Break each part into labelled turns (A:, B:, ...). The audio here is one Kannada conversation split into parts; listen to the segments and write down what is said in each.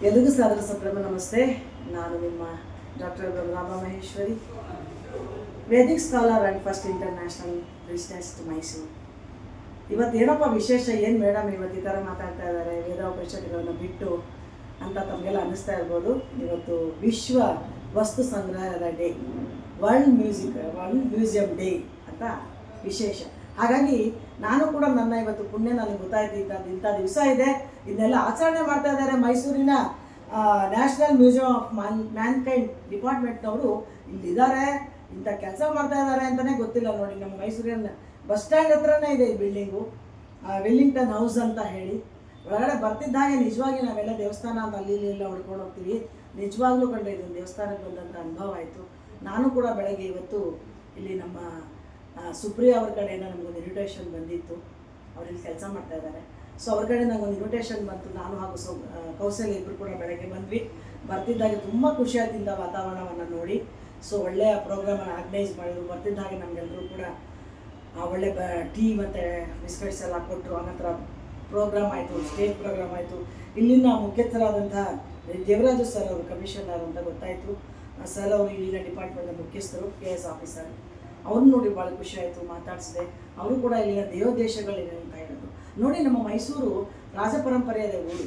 A: ಎಲ್ರಿಗೂ ಸಾದರ ಸಂಭ್ರಮ ನಮಸ್ತೆ. ನಾನು ನಿಮ್ಮ doctor Rama Maheshwari, Vedic scholar and first international research Mysuru. ಇವತ್ತು ಏನಪ್ಪ ವಿಶೇಷ, ಏನು ಮೇಡಮ್ ಇವತ್ತು ಈ ಥರ ಮಾತಾಡ್ತಾ ಇದ್ದಾರೆ, ವೇದೋಪನಿಷತ್ತುಗಳನ್ನು ಬಿಟ್ಟು ಅಂತ ತಮಗೆಲ್ಲ ಅನ್ನಿಸ್ತಾ ಇರ್ಬೋದು. ಇವತ್ತು ವಿಶ್ವ ವಸ್ತು ಸಂಗ್ರಹದ ಡೇ, ವರ್ಲ್ಡ್ ಮ್ಯೂಸಿಯಂ ಡೇ ಅಂತ ವಿಶೇಷ. ಹಾಗಾಗಿ ನಾನು ಕೂಡ ನನ್ನ ಇವತ್ತು ಪುಣ್ಯ ನನಗೆ ಗೊತ್ತಾಯ್ತು, ಇಂಥ ದಿವಸ ಇದೆ, ಇದನ್ನೆಲ್ಲ ಆಚರಣೆ ಮಾಡ್ತಾ ಇದ್ದಾರೆ. ಮೈಸೂರಿನ ನ್ಯಾಷನಲ್ ಮ್ಯೂಸಿಯಂ ಆಫ್ ಮ್ಯಾನ್ಕೈಂಡ್ ಡಿಪಾರ್ಟ್ಮೆಂಟ್ನವರು ಇಲ್ಲಿದ್ದಾರೆ, ಇಂಥ ಕೆಲಸ ಮಾಡ್ತಾ ಇದ್ದಾರೆ ಅಂತಲೇ ಗೊತ್ತಿಲ್ಲ ನೋಡಿ. ನಮ್ಮ ಮೈಸೂರಿನ ಬಸ್ ಸ್ಟ್ಯಾಂಡ್ ಹತ್ರನೇ ಇದೆ ಈ ಬಿಲ್ಡಿಂಗು, ವೆಲ್ಲಿಂಗ್ಟನ್ ಹೌಸ್ ಅಂತ ಹೇಳಿ. ಒಳಗಡೆ ಬರ್ತಿದ್ದ ಹಾಗೆ ನಿಜವಾಗಿ ನಾವೆಲ್ಲ ದೇವಸ್ಥಾನ ಅಂತ ಅಲ್ಲಿ ಎಲ್ಲ ಹುಡ್ಕೊಂಡು ಹೋಗ್ತೀವಿ. ನಿಜವಾಗ್ಲೂ ಕಂಡು ಇದೊಂದು ದೇವಸ್ಥಾನಕ್ಕೆ ಬಂದಂಥ ಅನುಭವ ಆಯಿತು. ನಾನು ಕೂಡ ಬೆಳಗ್ಗೆ ಇವತ್ತು ಇಲ್ಲಿ ನಮ್ಮ ಸುಪ್ರಿಯಾ ಅವ್ರ ಕಡೆಯಿಂದ ನಮಗೊಂದು ಇನ್ವಿಟೇಷನ್ ಬಂದಿತ್ತು. ಅವ್ರಿಗೆ ಕೆಲಸ ಮಾಡ್ತಾ ಇದ್ದಾರೆ. ಸೊ ಅವ್ರ ಕಡೆ ನನಗೊಂದು ಇನ್ವಿಟೇಷನ್ ಬಂತು. ನಾನು ಹಾಗೂ ಕೌಶಲ್ಯ ಇಬ್ಬರು ಕೂಡ ಬೆಳಗ್ಗೆ ಬಂದ್ವಿ. ಬರ್ತಿದ್ದಾಗೆ ತುಂಬ ಖುಷಿಯಾದಿಂದ ವಾತಾವರಣವನ್ನು ನೋಡಿ. ಸೊ ಒಳ್ಳೆಯ ಪ್ರೋಗ್ರಾಮನ್ನು ಆರ್ಗನೈಸ್ ಮಾಡಿದ್ರು. ಬರ್ತಿದ್ದ ಹಾಗೆ ನಮಗೆಲ್ಲರೂ ಕೂಡ ಒಳ್ಳೆ ಟೀ ಮತ್ತು ಬಿಸ್ಕೆಟ್ಸ್ ಎಲ್ಲ ಕೊಟ್ಟರು. ಆನಂತರ ಪ್ರೋಗ್ರಾಮ್ ಆಯಿತು, ಸ್ಟೇಜ್ ಪ್ರೋಗ್ರಾಮ್ ಆಯಿತು. ಇಲ್ಲಿನ ಮುಖ್ಯಸ್ಥರಾದಂಥ ದೇವರಾಜು ಸರ್ ಅವರು ಕಮಿಷನರ್ ಅಂತ ಗೊತ್ತಾಯಿತು. ಸರ್ ಅವರು ಇಲ್ಲಿನ ಡಿಪಾರ್ಟ್ಮೆಂಟ್ನ ಮುಖ್ಯಸ್ಥರು, KS ಆಫೀಸರ್. ಅವ್ರನ್ನ ನೋಡಿ ಭಾಳ ಖುಷಿ ಆಯಿತು, ಮಾತಾಡಿಸಿದೆ. ಅವರು ಕೂಡ ಇಲ್ಲಿನ ದೇವದೇಶಗಳಿದೆ ಅಂತ ಹೇಳೋದು. ನೋಡಿ, ನಮ್ಮ ಮೈಸೂರು ರಾಜ ಪರಂಪರೆಯ ಊರು.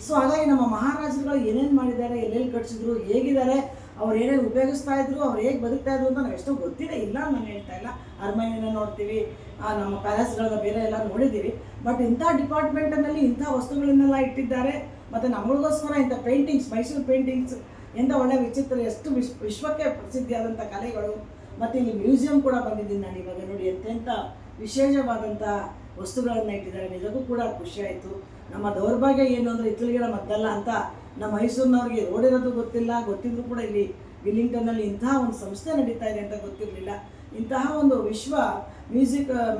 A: ಸೊ ಹಾಗಾಗಿ ನಮ್ಮ ಮಹಾರಾಜರುಗಳು ಏನೇನು ಮಾಡಿದ್ದಾರೆ, ಎಲ್ಲೆಲ್ಲಿ ಕಟ್ಸಿದ್ರು, ಹೇಗಿದ್ದಾರೆ, ಅವ್ರು ಏನೇನು ಉಪಯೋಗಿಸ್ತಾ ಇದ್ರು, ಅವ್ರು ಹೇಗೆ ಬದುಕ್ತಾ ಇದ್ರು ಅಂತ ನಾವು ಎಷ್ಟೋ ಗೊತ್ತಿದೆ. ಇಲ್ಲ ನಾನು ಹೇಳ್ತಾ ಇಲ್ಲ, ಅರಮನೆಯನ್ನು ನೋಡ್ತೀವಿ, ನಮ್ಮ ಪ್ಯಾಲೇಸ್ಗಳನ್ನ ಬೇರೆ ಎಲ್ಲ ನೋಡಿದ್ದೀವಿ. ಬಟ್ ಇಂಥ ಡಿಪಾರ್ಟ್ಮೆಂಟಲ್ಲಿ ಇಂಥ ವಸ್ತುಗಳನ್ನೆಲ್ಲ ಇಟ್ಟಿದ್ದಾರೆ. ಮತ್ತು ನಮಗೋಸ್ಕರ ಇಂಥ ಪೇಂಟಿಂಗ್ಸ್, ಮೈಸೂರು ಪೇಂಟಿಂಗ್ಸ್ ಎಂಥ ಒಳ್ಳೆಯ ವಿಚಿತ್ರ, ಎಷ್ಟು ವಿಶ್ವಕ್ಕೆ ಪ್ರಸಿದ್ಧಿಯಾದಂಥ ಕಲೆಗಳು. ಮತ್ತು ಇಲ್ಲಿ ಮ್ಯೂಸಿಯಂ ಕೂಡ ಬಂದಿದ್ದೀನಿ ನಾನು ಇವಾಗ. ನೋಡಿ ಎಂತೆಂಥ ವಿಶೇಷವಾದಂಥ ವಸ್ತುಗಳನ್ನು ಇಟ್ಟಿದ್ದಾರೆ. ನಿಜಕ್ಕೂ ಕೂಡ ಖುಷಿಯಾಯಿತು. ನಮ್ಮ ದೌರ್ಭಾಗ್ಯ ಏನು ಅಂದರೆ ಇತ್ತಲಿಗಳ ಮದ್ದಲ್ಲ ಅಂತ ನಮ್ಮ ಮೈಸೂರಿನವ್ರಿಗೆ ರೋಡ್ ಇರೋದು ಗೊತ್ತಿಲ್ಲ. ಗೊತ್ತಿದ್ರು ಕೂಡ ಇಲ್ಲಿ ವಿಲ್ಲಿಂಗ್ಟನ್ನಲ್ಲಿ ಇಂತಹ ಒಂದು ಸಂಸ್ಥೆ ನಡೀತಾ ಇದೆ ಅಂತ ಗೊತ್ತಿರಲಿಲ್ಲ. ಇಂತಹ ಒಂದು ವಿಶ್ವ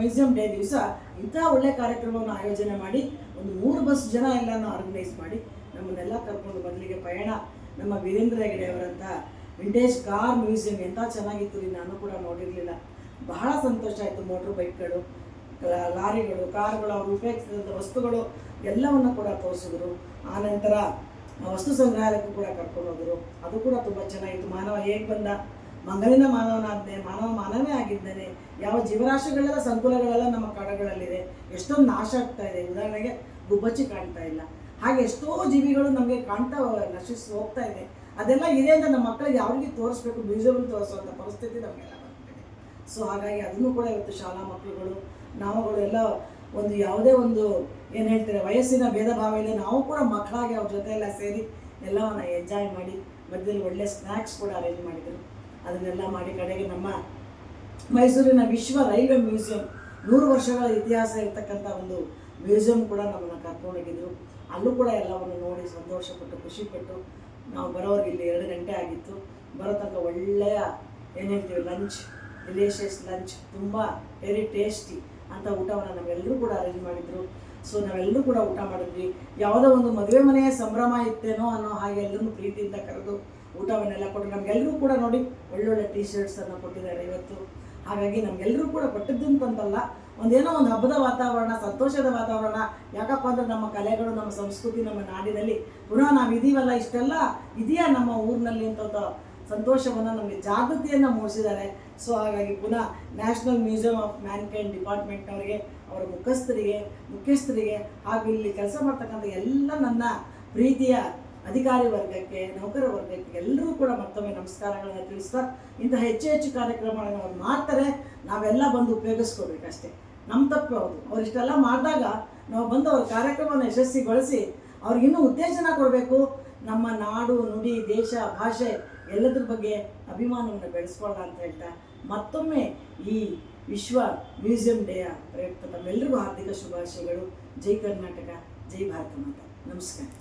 A: ಮ್ಯೂಸಿಯಂ ಡೇ ದಿವಸ ಇಂತಹ ಒಳ್ಳೆಯ ಕಾರ್ಯಕ್ರಮವನ್ನು ಆಯೋಜನೆ ಮಾಡಿ ಒಂದು 3 ಬಸ್ ಜನ ಎಲ್ಲನೂ ಆರ್ಗನೈಸ್ ಮಾಡಿ ನಮ್ಮನ್ನೆಲ್ಲ ಕರ್ಕೊಂಡು ಮೊದಲಿಗೆ ಪಯಣ ನಮ್ಮ ವೀರೇಂದ್ರ ಹೆಗಡೆ ಅವರಂಥ ವಿಂಟೇಜ್ ಕಾರ್ ಮ್ಯೂಸಿಯಂ ಎಂಥ ಚೆನ್ನಾಗಿತ್ತು ರೀ, ನಾನು ಕೂಡ ನೋಡಿರಲಿಲ್ಲ. ಬಹಳ ಸಂತೋಷ ಆಯಿತು. ಮೋಟ್ರ್ ಬೈಕ್ಗಳು, ಲಾರಿಗಳು, ಕಾರುಗಳು, ಅವರು ಉಪಯೋಗಿಸಿದಂಥ ವಸ್ತುಗಳು ಎಲ್ಲವನ್ನು ಕೂಡ ತೋರಿಸಿದ್ರು. ಆನಂತರ ವಸ್ತು ಸಂಗ್ರಹಾಲಯಕ್ಕೂ ಕೂಡ ಕರ್ಕೊಂಡು ಹೋದರು. ಅದು ಕೂಡ ತುಂಬ ಚೆನ್ನಾಗಿತ್ತು. ಮಾನವ ಹೇಗೆ ಬಂದ, ಮಂಗಲಿನ ಮಾನವನಾದ್ನೇ, ಮಾನವೇ ಆಗಿದ್ದಾನೆ. ಯಾವ ಜೀವರಾಶಿಗಳೆಲ್ಲ ಸಂಕುಲಗಳೆಲ್ಲ ನಮ್ಮ ಕಾಡುಗಳಲ್ಲಿದೆ, ಎಷ್ಟೊಂದು ನಾಶ ಆಗ್ತಾ ಇದೆ. ಉದಾಹರಣೆಗೆ ಗುಬ್ಬಚ್ಚಿ ಕಾಣ್ತಾ ಇಲ್ಲ, ಹಾಗೆ ಎಷ್ಟೋ ಜೀವಿಗಳು ನಮಗೆ ಕಾಣ್ತಾ ನಶಿಸಿ ಹೋಗ್ತಾ ಇದೆ. ಅದೆಲ್ಲ ಇದೆ ಅಂತ ನಮ್ಮ ಮಕ್ಕಳಿಗೆ ಯಾರಿಗೆ ತೋರಿಸ್ಬೇಕು, ಮ್ಯೂಸಿಯಮಲ್ಲಿ ತೋರಿಸುವಂಥ ಪರಿಸ್ಥಿತಿ ನಮಗೆಲ್ಲ ಬರ್ತಿದೆ. ಸೊ ಹಾಗಾಗಿ ಅದನ್ನು ಕೂಡ ಇವತ್ತು ಶಾಲಾ ಮಕ್ಕಳುಗಳು, ನಾವುಗಳು ಎಲ್ಲ ಒಂದು ಯಾವುದೇ ಒಂದು ಏನು ಹೇಳ್ತಾರೆ ವಯಸ್ಸಿನ ಭೇದ ಭಾವ ಇಲ್ಲ, ನಾವು ಕೂಡ ಮಕ್ಕಳಾಗಿ ಅವ್ರ ಜೊತೆ ಎಲ್ಲ ಸೇರಿ ಎಲ್ಲವನ್ನು ಎಂಜಾಯ್ ಮಾಡಿ ಮಧ್ಯದಲ್ಲಿ ಒಳ್ಳೆ ಸ್ನ್ಯಾಕ್ಸ್ ಕೂಡ ಅರೇಂಜ್ ಮಾಡಿದರು. ಅದನ್ನೆಲ್ಲ ಮಾಡಿ ಕಡೆಗೆ ನಮ್ಮ ಮೈಸೂರಿನ ವಿಶ್ವ ರೈಲ್ವೆ ಮ್ಯೂಸಿಯಂ 100 ವರ್ಷಗಳ ಇತಿಹಾಸ ಇರ್ತಕ್ಕಂಥ ಒಂದು ಮ್ಯೂಸಿಯಂ ಕೂಡ ನಮ್ಮನ್ನು ಕರ್ಕೊಂಡೋಗಿದ್ರು. ಅಲ್ಲೂ ಕೂಡ ಎಲ್ಲವನ್ನು ನೋಡಿ ಸಂತೋಷಪಟ್ಟು ಖುಷಿಪಟ್ಟು ನಾವು ಬರೋರಿಗೆ ಇಲ್ಲಿ 2 ಗಂಟೆ ಆಗಿತ್ತು. ಬರೋ ತನಕ ಒಳ್ಳೆಯ ಏನು ಹೇಳ್ತೀವಿ ಲಂಚ್, ಡಿಲಿಷಿಯಸ್ ಲಂಚ್, ತುಂಬ ವೆರಿ ಟೇಸ್ಟಿ ಅಂತ ಊಟವನ್ನು ನಾವೆಲ್ಲರೂ ಕೂಡ ಅರೇಂಜ್ ಮಾಡಿದರು. ಸೊ ನಾವೆಲ್ಲರೂ ಕೂಡ ಊಟ ಮಾಡಿದ್ವಿ. ಯಾವುದೋ ಒಂದು ಮದುವೆ ಮನೆಯ ಸಂಭ್ರಮ ಇತ್ತೇನೋ ಅನ್ನೋ ಹಾಗೆ ಎಲ್ಲರೂ ಪ್ರೀತಿಯಿಂದ ಕರೆದು ಊಟವನ್ನೆಲ್ಲ ಕೊಟ್ಟು ನಮಗೆಲ್ಲರೂ ಕೂಡ ನೋಡಿ ಒಳ್ಳೊಳ್ಳೆ ಟೀ ಶರ್ಟ್ಸನ್ನು ಕೊಟ್ಟಿದ್ದಾರೆ ಇವತ್ತು. ಹಾಗಾಗಿ ನಮಗೆಲ್ಲರೂ ಕೂಡ ಕೊಟ್ಟಿದ್ದು ಅಂತಂತಲ್ಲ, ಒಂದೇನೋ ಒಂದು ಹಬ್ಬದ ವಾತಾವರಣ, ಸಂತೋಷದ ವಾತಾವರಣ. ಯಾಕಪ್ಪ ಅಂದರೆ ನಮ್ಮ ಕಲೆಗಳು, ನಮ್ಮ ಸಂಸ್ಕೃತಿ, ನಮ್ಮ ನಾಡಿನಲ್ಲಿ ಪುನಃ ನಾವು ಇದೀವಲ್ಲ, ಇಷ್ಟೆಲ್ಲ ಇದೆಯಾ ನಮ್ಮ ಊರಿನಲ್ಲಿ ಅಂತ ಸಂತೋಷವನ್ನು, ನಮಗೆ ಜಾಗೃತಿಯನ್ನು ಮೂಡಿಸಿದ್ದಾರೆ. ಸೊ ಹಾಗಾಗಿ ಪುನಃ ನ್ಯಾಷನಲ್ ಮ್ಯೂಸಿಯಂ ಆಫ್ ಮ್ಯಾನ್ಕೈಂಡ್ ಡಿಪಾರ್ಟ್ಮೆಂಟ್ನವರಿಗೆ, ಅವರ ಮುಖ್ಯಸ್ಥರಿಗೆ ಹಾಗೂ ಇಲ್ಲಿ ಕೆಲಸ ಮಾಡ್ತಕ್ಕಂಥ ಎಲ್ಲ ನನ್ನ ಪ್ರೀತಿಯ ಅಧಿಕಾರಿ ವರ್ಗಕ್ಕೆ, ನೌಕರ ವರ್ಗಕ್ಕೆ ಎಲ್ಲರೂ ಕೂಡ ಮತ್ತೊಮ್ಮೆ ನಮಸ್ಕಾರಗಳನ್ನು ತಿಳಿಸ್ತಾ, ಇಂತಹ ಹೆಚ್ಚು ಕಾರ್ಯಕ್ರಮಗಳನ್ನು ಅವ್ರು ಮಾಡ್ತಾರೆ, ನಾವೆಲ್ಲ ಬಂದು ಉಪಯೋಗಿಸ್ಕೋಬೇಕಷ್ಟೇ. ನಮ್ಮ ತಪ್ಪು ಹೌದು. ಅವ್ರು ಇಷ್ಟೆಲ್ಲ ಮಾಡಿದಾಗ ನಾವು ಬಂದು ಅವ್ರ ಕಾರ್ಯಕ್ರಮವನ್ನು ಯಶಸ್ವಿಗೊಳಿಸಿ ಅವ್ರಿಗಿನ್ನೂ ಉತ್ತೇಜನ ಕೊಡಬೇಕು. ನಮ್ಮ ನಾಡು, ನುಡಿ, ದೇಶ, ಭಾಷೆ ಎಲ್ಲದ್ರ ಬಗ್ಗೆ ಅಭಿಮಾನವನ್ನು ಬೆಳೆಸ್ಕೊಳ್ಳೋಣ ಅಂತ ಹೇಳ್ತಾ ಮತ್ತೊಮ್ಮೆ ಈ ವಿಶ್ವ ಮ್ಯೂಸಿಯಂ ಡೇಯ ಪ್ರಯುಕ್ತ ತಮ್ಮೆಲ್ಲರಿಗೂ ಹಾರ್ದಿಕ ಶುಭಾಶಯಗಳು. ಜೈ ಕರ್ನಾಟಕ, ಜೈ ಭಾರತ ಮಾತಾ. ನಮಸ್ಕಾರ.